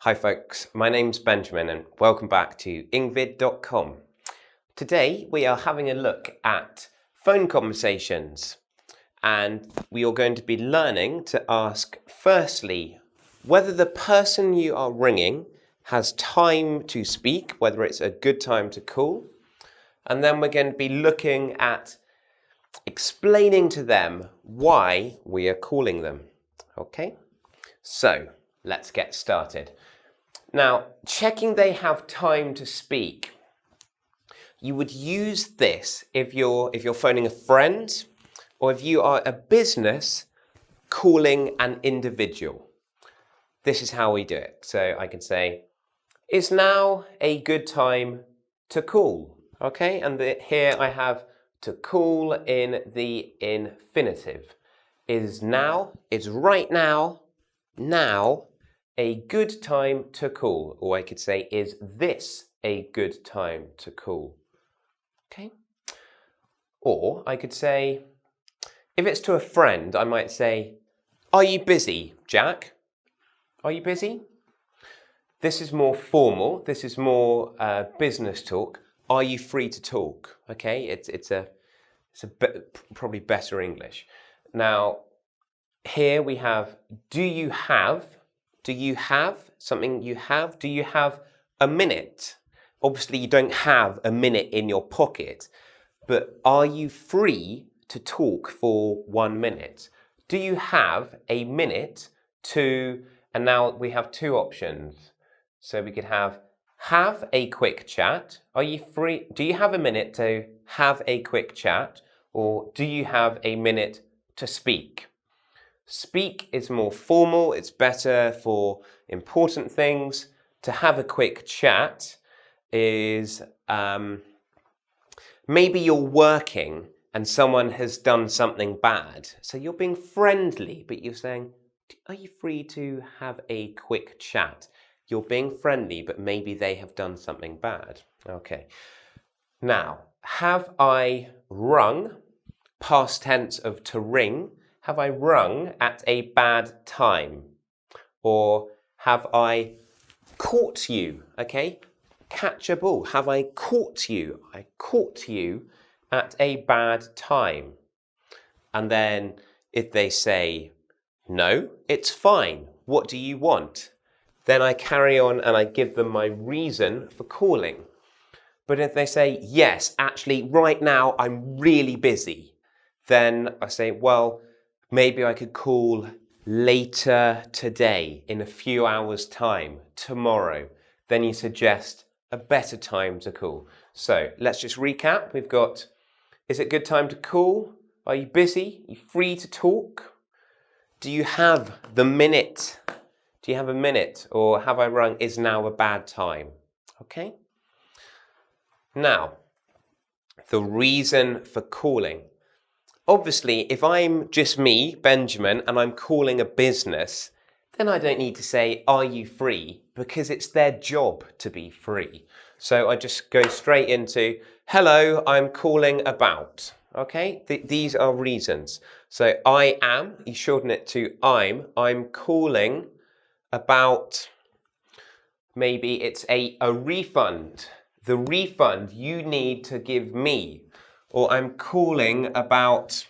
Hi folks, my name's Benjamin and welcome back to engVid.com. Today we are having a look at phone conversations and we are going to be learning to ask firstly whether the person you are ringing has time to speak, whether it's a good time to call, and then we're going to be looking at explaining to them why we are calling them. Okay, so let's get started. Now, checking they have time to speak. You would use this if you're phoning a friend or if you are a business calling an individual. This is how we do it. So I can say, is now a good time to call? Okay, and here I have to call in the infinitive. Is now, is right now, now a good time to call? Or I could say, is this a good time to call? Okay. Or I could say, if it's to a friend, I might say, are you busy, Jack? Are you busy? This is more formal. This is more business talk. Are you free to talk? Okay, it's probably better English. Now, here we have, do you have something you have? Do you have a minute? Obviously, you don't have a minute in your pocket, but are you free to talk for 1 minute? Do you have a minute to, and now we have two options. So we could have a quick chat. Are you free? Do you have a minute to have a quick chat? Or do you have a minute to speak? Speak is more formal, it's better for important things. To have a quick chat is maybe you're working and someone has done something bad. So you're being friendly, but you're saying, are you free to have a quick chat? You're being friendly, but maybe they have done something bad. Okay. Now, have I rung? Past tense of to ring. Have I rung at a bad time? Or have I caught you? Okay, catch a ball. Have I caught you? I caught you at a bad time. And then if they say, no, it's fine. What do you want? Then I carry on and I give them my reason for calling. But if they say, yes, actually, right now I'm really busy, then I say, well, maybe I could call later today, in a few hours' time, tomorrow. Then you suggest a better time to call. So let's just recap. We've got, is it a good time to call? Are you busy? Are you free to talk? Do you have the minute? Do you have a minute? Or have I rung? Is now a bad time? Okay. Now, the reason for calling. Obviously, if I'm just me, Benjamin, and I'm calling a business, then I don't need to say, are you free? Because it's their job to be free. So I just go straight into, hello, I'm calling about. Okay, these are reasons. So I am, you shorten it to I'm calling about, maybe it's a refund. The refund you need to give me. Or I'm calling about,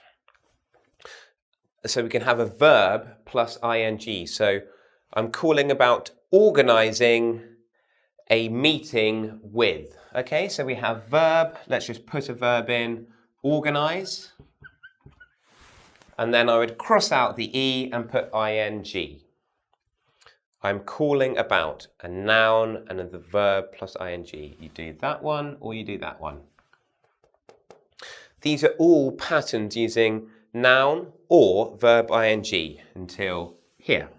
so we can have a verb plus ing. So I'm calling about organizing a meeting with. Okay, so we have verb. Let's just put a verb in, organize. And then I would cross out the E and put ing. I'm calling about a noun and then the verb plus ing. You do that one or you do that one. These are all patterns using noun or verb ing until here.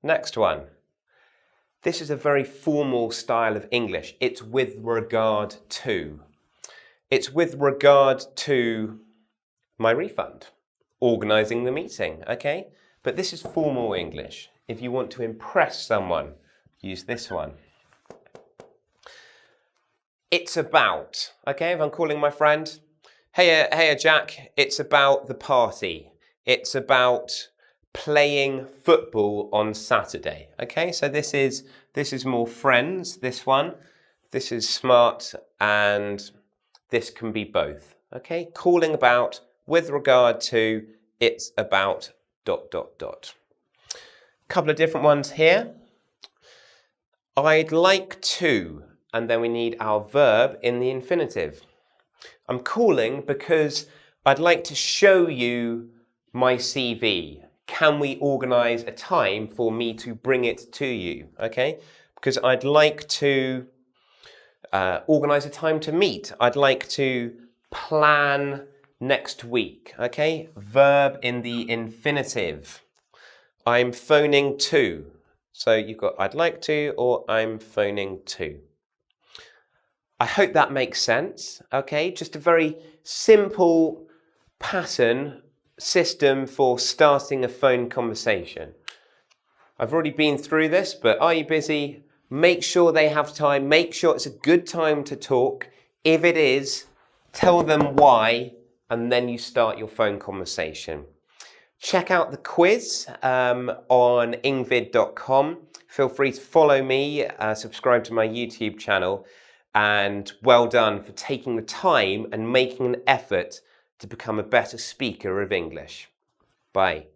Next one. This is a very formal style of English. It's with regard to. It's with regard to my refund, organising the meeting, okay? But this is formal English. If you want to impress someone, use this one. It's about, okay? If I'm calling my friend, hey, Jack, it's about the party. It's about playing football on Saturday. Okay, so this is more friends, this one. This is smart, and this can be both. Okay, calling about with regard to, it's about ... Couple of different ones here. I'd like to, and then we need our verb in the infinitive. I'm calling because I'd like to show you my CV. Can we organise a time for me to bring it to you? Okay, because I'd like to organise a time to meet. I'd like to plan next week. Okay, verb in the infinitive. I'm phoning to. So you've got I'd like to or I'm phoning to. I hope that makes sense. Okay, just a very simple pattern system for starting a phone conversation. I've already been through this, but are you busy? Make sure they have time. Make sure it's a good time to talk. If it is, tell them why, and then you start your phone conversation. Check out the quiz on engVid.com. Feel free to follow me, subscribe to my YouTube channel, and well done for taking the time and making an effort to become a better speaker of English. Bye.